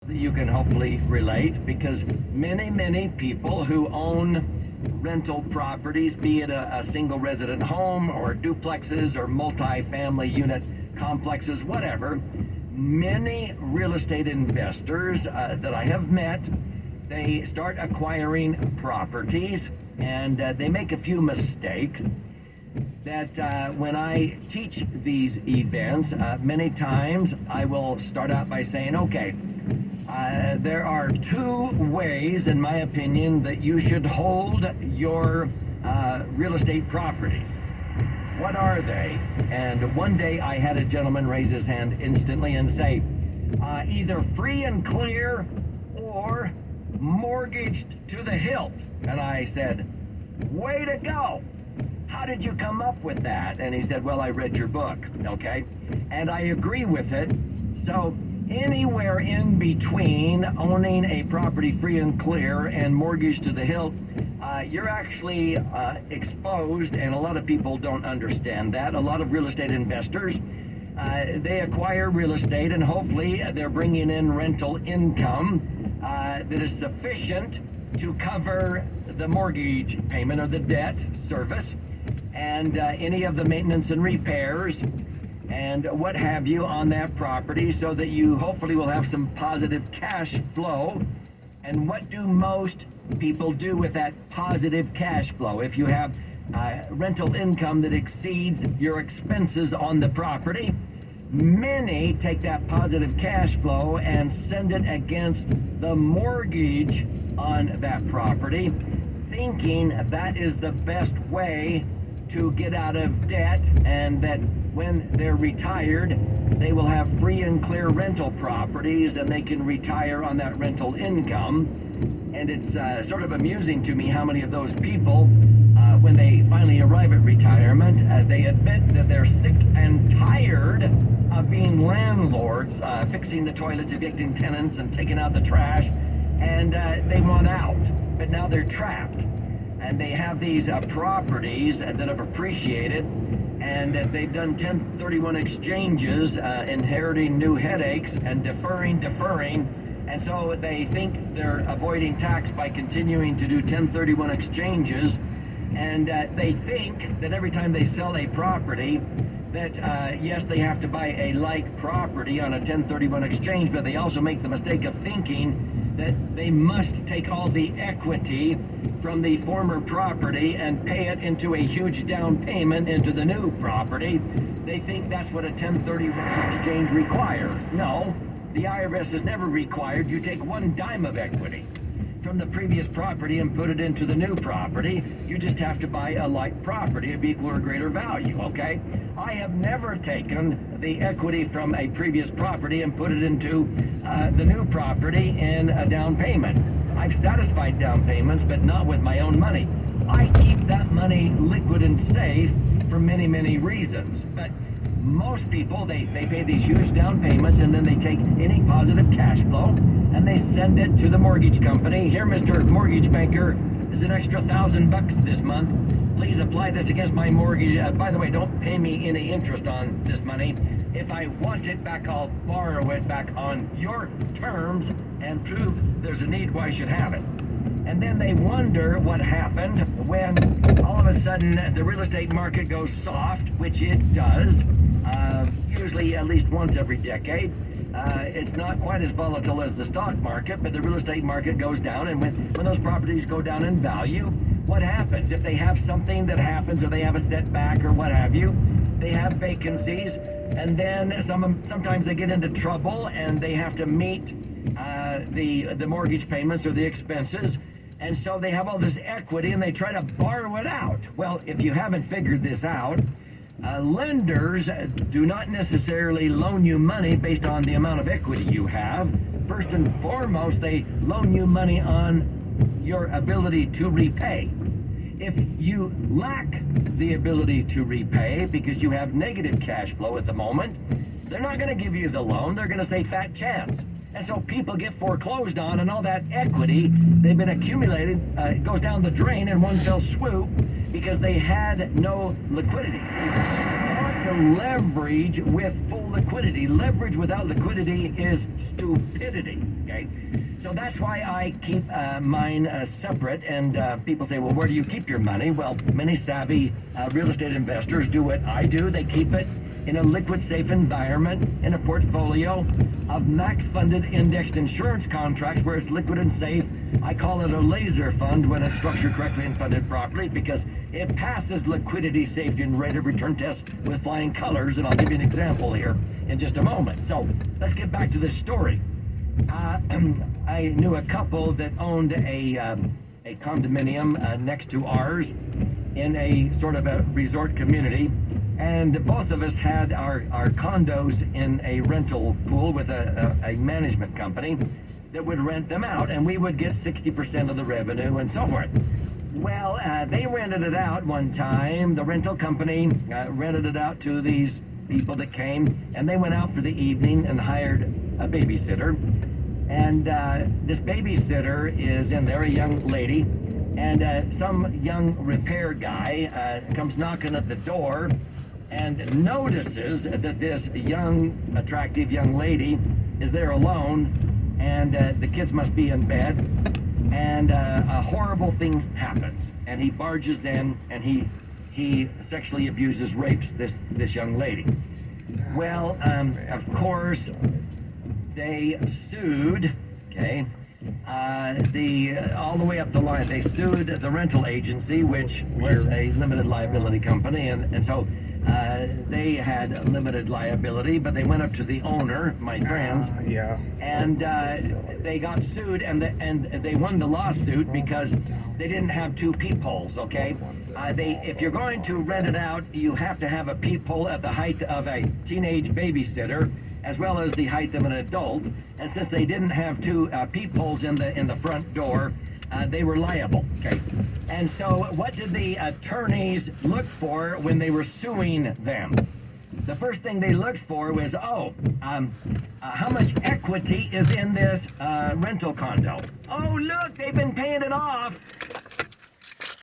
that you can hopefully relate, because many people who own rental properties, be it a single resident home or duplexes or multi-family unit complexes, whatever, many real estate investors that I have met, they start acquiring properties and they make a few mistakes that when I teach these events, many times I will start out by saying, okay, there are two ways, in my opinion, that you should hold your real estate property. What are they? And one day I had a gentleman raise his hand instantly and say, either free and clear or mortgaged to the hilt. And I said, way to go. How did you come up with that? And he said, well, I read your book, okay? And I agree with it. So anywhere in between owning a property free and clear and mortgage to the hilt, you're actually exposed, and a lot of people don't understand that. A lot of real estate investors, they acquire real estate, and hopefully they're bringing in rental income that is sufficient to cover the mortgage payment or the debt service and any of the maintenance and repairs and what have you on that property, so that you hopefully will have some positive cash flow. And what do most people do with that positive cash flow? If you have rental income that exceeds your expenses on the property, many take that positive cash flow and send it against the mortgage on that property, thinking that is the best way to get out of debt, and that when they're retired, they will have free and clear rental properties and they can retire on that rental income. And it's sort of amusing to me how many of those people, when they finally arrive at retirement, they admit that they're sick and tired of being landlords, fixing the toilets, evicting tenants, and taking out the trash, and they want out. But now they're trapped. And they have these properties that have appreciated, and they've done 1031 exchanges, inheriting new headaches and deferring, and so they think they're avoiding tax by continuing to do 1031 exchanges, and they think that every time they sell a property that yes, they have to buy a like property on a 1031 exchange, but they also make the mistake of thinking that they must take all the equity from the former property and pay it into a huge down payment into the new property. They think that's what a 1031 exchange requires. No, the IRS has never required you take one dime of equity from the previous property and put it into the new property. You just have to buy a like property of equal or greater value, okay? I have never taken the equity from a previous property and put it into the new property in a down payment. I've satisfied down payments, but not with my own money. I keep that money liquid and safe for many reasons. But most people, they pay these huge down payments, and then they take any positive cash flow and they send it to the mortgage company. Here, Mr. Mortgage Banker, there's an extra $1,000 this month. Please apply this against my mortgage. By the way, don't pay me any interest on this money. If I want it back, I'll borrow it back on your terms and prove there's a need why I should have it. And then they wonder what happened when all of a sudden the real estate market goes soft, which it does, usually at least once every decade. It's not quite as volatile as the stock market, but the real estate market goes down, and when those properties go down in value, what happens? If they have something that happens, or they have a setback or what have you, they have vacancies, and then sometimes they get into trouble and they have to meet the mortgage payments or the expenses, and so they have all this equity and they try to borrow it out. Well, if you haven't figured this out, lenders do not necessarily loan you money based on the amount of equity you have. First and foremost, they loan you money on your ability to repay. If you lack the ability to repay because you have negative cash flow at the moment, they're not going to give you the loan. They're going to say fat chance. And so people get foreclosed on, and all that equity they've been accumulated goes down the drain in one fell swoop because they had no liquidity. They want to leverage with full liquidity. Leverage without liquidity is stupidity, okay? So that's why I keep mine separate, and people say, well, where do you keep your money? Well, many savvy real estate investors do what I do. They keep it in a liquid safe environment, in a portfolio of max-funded indexed insurance contracts where it's liquid and safe. I call it a laser fund when it's structured correctly and funded properly because it passes liquidity, safety, and rate of return tests with flying colors, and I'll give you an example here in just a moment. So let's get back to this story. I knew a couple that owned a condominium next to ours in a sort of a resort community, and both of us had our condos in a rental pool with a management company that would rent them out, and we would get 60% of the revenue and so forth. Well, they rented it out one time. The rental company rented it out to these people that came, and they went out for the evening and hired a babysitter. And this babysitter is in there, a young lady, and some young repair guy comes knocking at the door and notices that this young, attractive young lady is there alone, and the kids must be in bed, and a horrible thing happens, and he barges in, and he sexually abuses, rapes this young lady. Well, of course, they sued, okay, all the way up the line. They sued the rental agency, which was a limited liability company, and so they had limited liability, but they went up to the owner, my friends, and they got sued, and they won the lawsuit because they didn't have two peepholes, okay? If you're going to rent it out, you have to have a peephole at the height of a teenage babysitter, as well as the height of an adult, and since they didn't have two peepholes in the front door, they were liable, okay? And so what did the attorneys look for when they were suing them? The first thing they looked for was, how much equity is in this rental condo? Oh, look, they've been paying it off